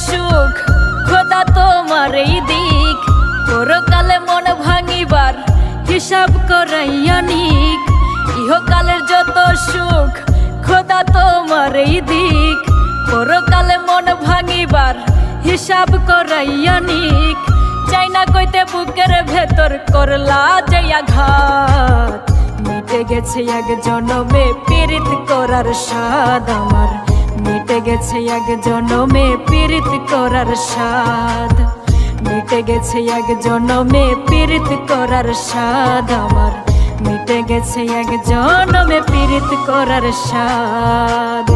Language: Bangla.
সুখ খোদা তোমার এই দিক, পরকালে মন ভাঙিবার হিসাব করাইয়া নিক। ইহকালের যত সুখ খোদা তোমার এই দিক, পরকালে মন ভাঙিবার হিসাব করাইয়া নিক। চাই না কইতে বুকের ভেতর করলা যে আঘাত, মিটে গেছে এক জনমে পীড়িত করার স্বাদ আমার, মিটে গেছে এক জনমে পীড়িত করার স্বাদ, মিটে গেছে এক জনমে পীড়িত করার স্বাদ আমার, মিটে গেছে এক জনমে পীড়িত করার স্বাদ।